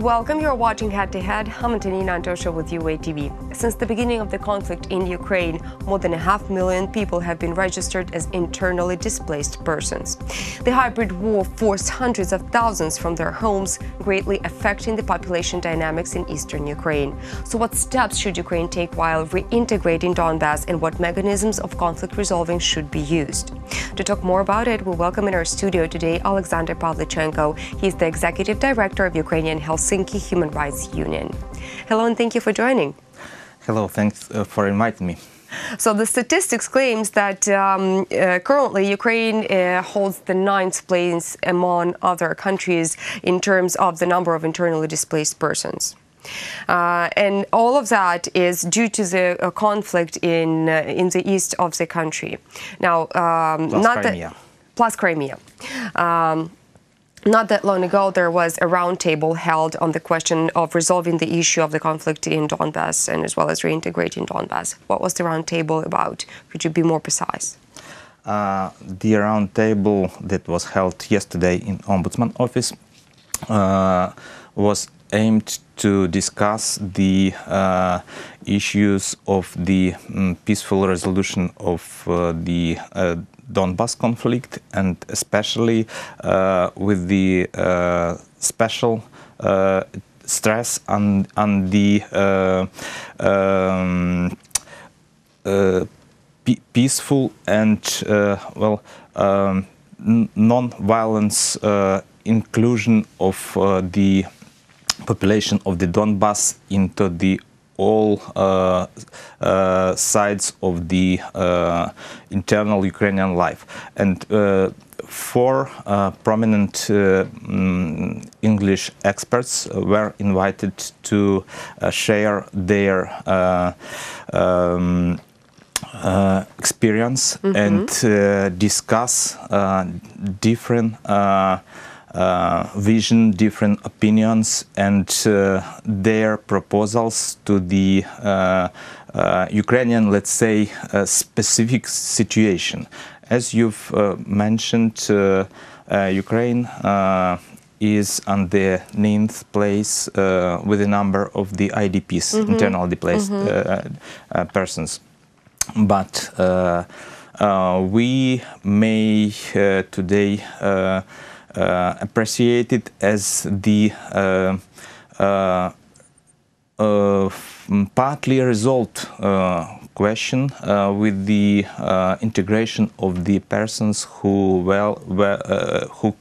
welcome. You're watching Head to Head. I'm Antonina Antosha with UATV. Since the beginning of the conflict in Ukraine, more than 500,000 people have been registered as internally displaced persons. The hybrid war forced hundreds of thousands from their homes, greatly affecting the population dynamics in eastern Ukraine. So what steps should Ukraine take while reintegrating Donbass, and what mechanisms of conflict resolving should be used? To talk more about it, we welcome in our studio today Oleksandr Pavlichenko. He's the Executive Director of Ukrainian Helsinki Human Rights Union. Hello and thank you for joining. Hello, thanks for inviting me. So the statistics claims that currently Ukraine holds the 9th place among other countries in terms of the number of internally displaced persons. And all of that is due to the conflict in the east of the country. Now, plus Crimea. Not that long ago, there was a roundtable held on the question of resolving the issue of the conflict in Donbass and as well as reintegrating Donbass. What was the roundtable about? Could you be more precise? The roundtable that was held yesterday in Ombudsman office was aimed to discuss the issues of the peaceful resolution of the Donbass conflict, and especially with the special stress on the peaceful and non-violence inclusion of the population of the Donbass into the all sides of the internal Ukrainian life. And four prominent English experts were invited to share their experience and discuss different vision, different opinions, and their proposals to the Ukrainian, let's say, specific situation. As you've mentioned, Ukraine is on the 9th place with the number of the IDPs, internal displaced persons. But we may today appreciate it as the partly resolved question with the integration of the persons who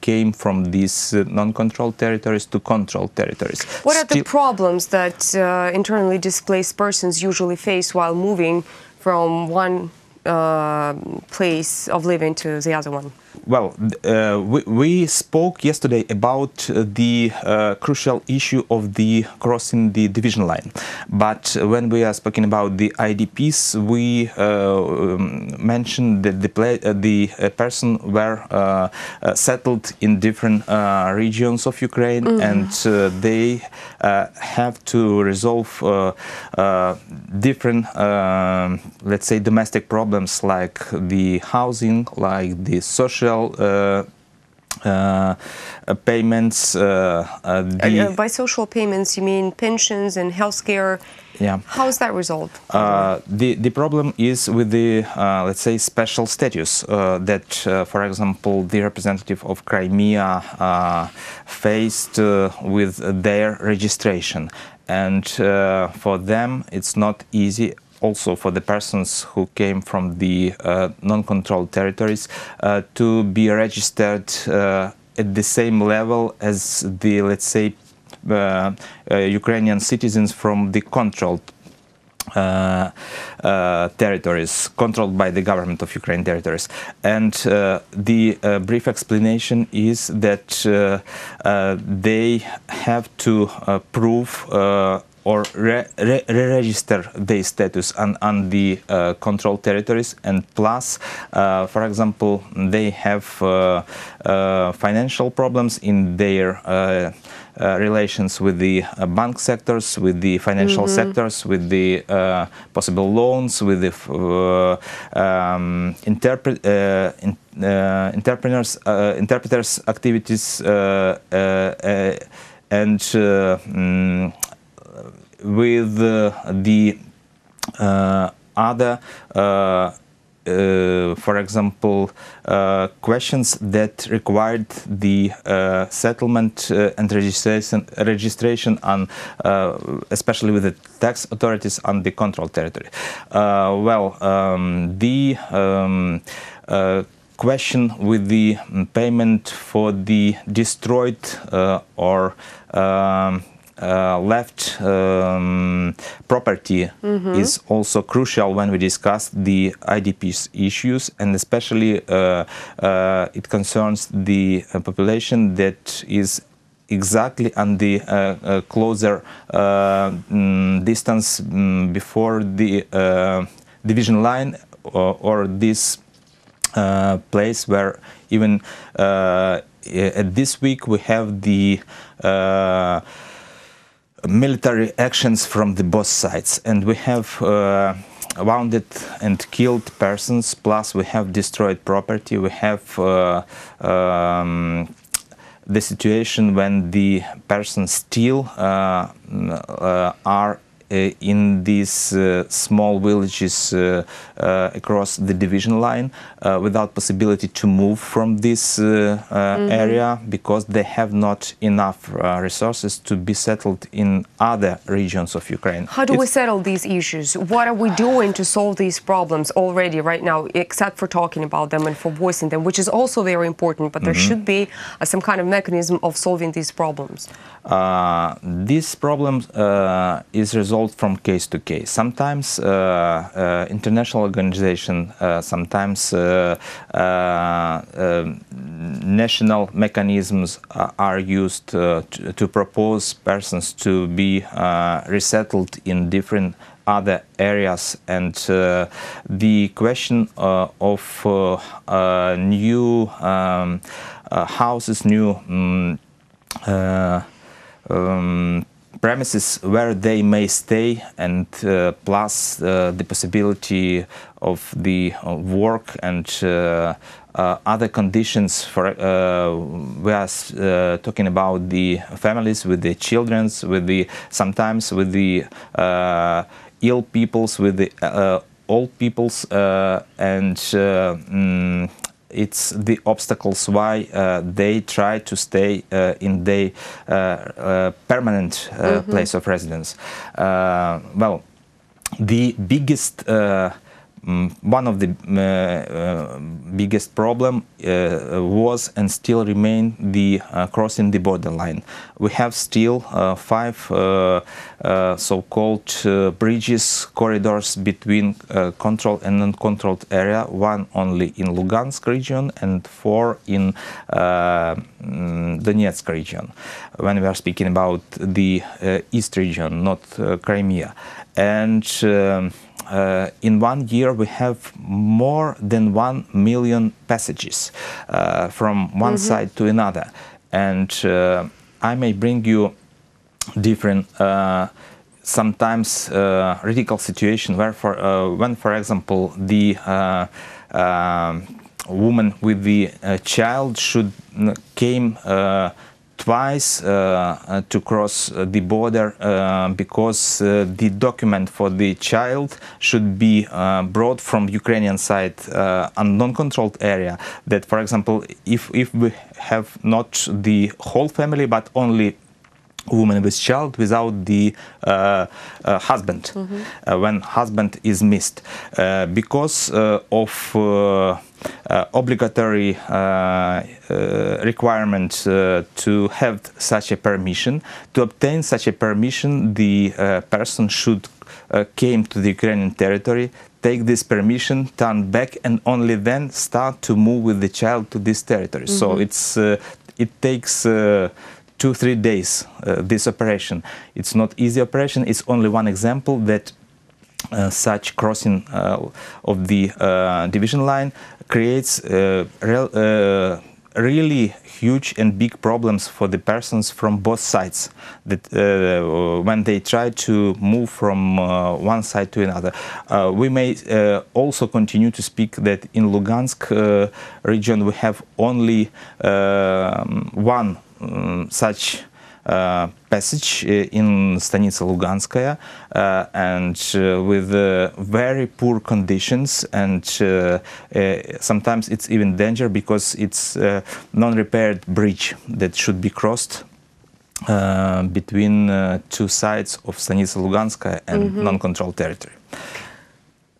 came from these non-controlled territories to controlled territories. What are the problems that internally displaced persons usually face while moving from one place of living to the other one? Well, we spoke yesterday about the crucial issue of the crossing the division line. But when we are speaking about the IDPs, we mentioned that the person were settled in different regions of Ukraine, and they have to resolve different, let's say, domestic problems like the housing, like the social payments. By social payments, you mean pensions and healthcare? Yeah. How is that resolved? The problem is with the, let's say, special status that, for example, the representative of Crimea faced with their registration. And for them, it's not easy. Also for the persons who came from the non-controlled territories to be registered at the same level as the, let's say, Ukrainian citizens from the controlled territories, controlled by the government of Ukraine territories. And the brief explanation is that they have to prove or re-register their status on the controlled territories, and plus, for example, they have financial problems in their relations with the bank sectors, with the financial sectors, with the possible loans, with the interpreters activities, and with the other, for example, questions that required the settlement and registration on, especially with the tax authorities on the controlled territory. The question with the payment for the destroyed or left property is also crucial when we discuss the IDP's issues, and especially it concerns the population that is exactly on the closer distance before the division line, or this place where even at this week we have the military actions from the both sides, and we have wounded and killed persons, plus we have destroyed property. We have the situation when the persons still are in these small villages across the division line without possibility to move from this area, because they have not enough resources to be settled in other regions of Ukraine. How do we settle these issues? What are we doing to solve these problems already right now, except for talking about them and for voicing them, which is also very important, but there should be some kind of mechanism of solving these problems. This problem is resolved from case to case. Sometimes international organization, sometimes national mechanisms are used to propose persons to be resettled in different other areas, and the question of new houses, new premises where they may stay, and plus the possibility of the work and other conditions. For we are talking about the families with the children, with the sometimes with the ill peoples, with the old peoples, and it's the obstacles why they try to stay in their permanent place of residence. Well, the biggest one of the biggest problem was and still remain the crossing the borderline. We have still 5 so-called bridges, corridors between controlled and non-controlled area, 1 only in Lugansk region and 4 in Donetsk region, when we are speaking about the east region, not Crimea. And in 1 year we have more than 1 million passages from one side to another, and I may bring you different sometimes radical situation where when, for example, the woman with the child should came twice to cross the border because the document for the child should be brought from Ukrainian side on non-controlled area. That, for example, if we have not the whole family but only woman with child without the husband, when husband is missed, because of obligatory requirement to have such a permission. To obtain such a permission, the person should came to the Ukrainian territory, take this permission, turn back, and only then start to move with the child to this territory. So it's it takes 2-3 days, this operation. It's not easy operation. It's only one example that such crossing of the division line creates really huge and big problems for the persons from both sides, that when they try to move from one side to another. We may also continue to speak that in Lugansk region we have only one such passage in Stanitsa Luganskaya, and with very poor conditions, and sometimes it's even danger because it's a non-repaired bridge that should be crossed between two sides of Stanitsa Luganskaya and non-controlled territory.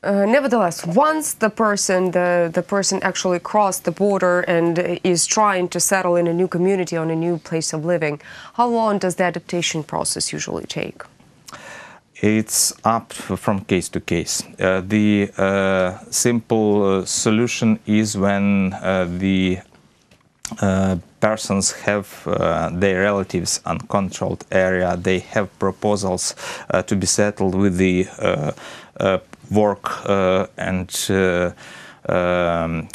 Nevertheless, once the person actually crossed the border and is trying to settle in a new community, on a new place of living, how long does the adaptation process usually take? It's up from case to case. The simple solution is when the persons have their relatives uncontrolled area, they have proposals to be settled with the work, and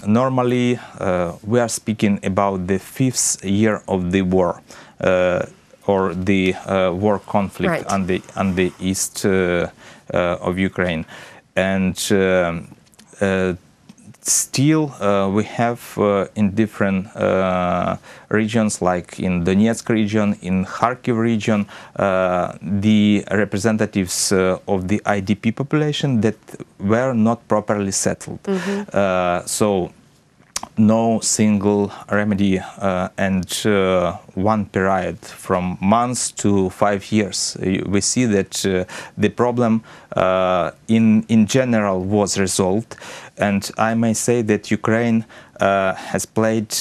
normally we are speaking about the 5th year of the war, or the war conflict on the east of Ukraine, and still we have in different regions, like in Donetsk region, in Kharkiv region, the representatives of the IDP population that were not properly settled. So no single remedy, and one period from months to 5 years. We see that the problem in general was resolved, and I may say that Ukraine has played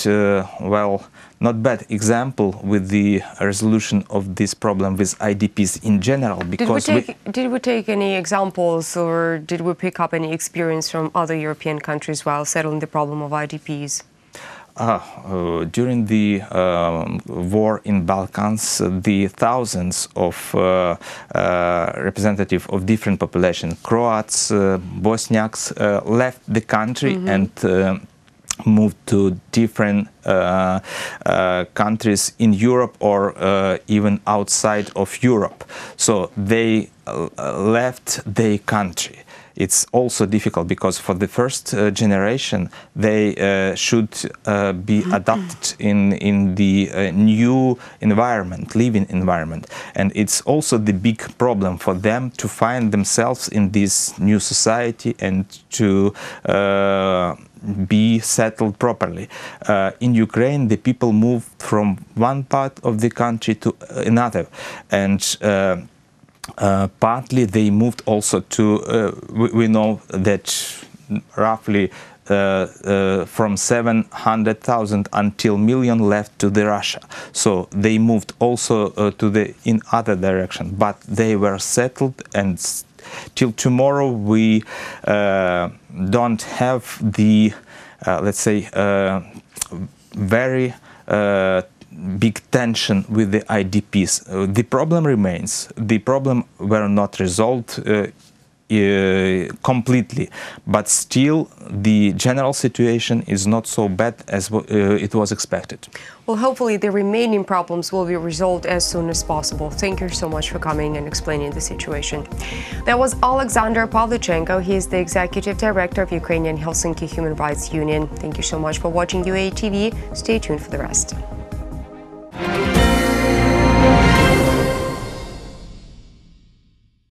well, not bad example with the resolution of this problem with IDPs in general. Because did we take any examples, or did we pick up any experience from other European countries while settling the problem of IDPs? During the war in Balkans, the thousands of representatives of different populations, Croats, Bosniaks, left the country and moved to different countries in Europe, or even outside of Europe. So they left their country. It's also difficult because for the first generation, they should be adapted in the new environment, living environment. And it's also the big problem for them to find themselves in this new society and to be settled properly. In Ukraine, the people moved from one part of the country to another, and partly they moved also to, we know that roughly from 700,000 until 1 million left to the Russia. So they moved also to the in other direction, but they were settled, and till tomorrow we don't have the, let's say, very big tension with the IDPs. The problem remains. The problem were not resolved completely, but still the general situation is not so bad as it was expected. Well, hopefully the remaining problems will be resolved as soon as possible. Thank you so much for coming and explaining the situation. That was Oleksandr Pavlichenko. He is the Executive Director of Ukrainian Helsinki Human Rights Union. Thank you so much for watching UATV. Stay tuned for the rest.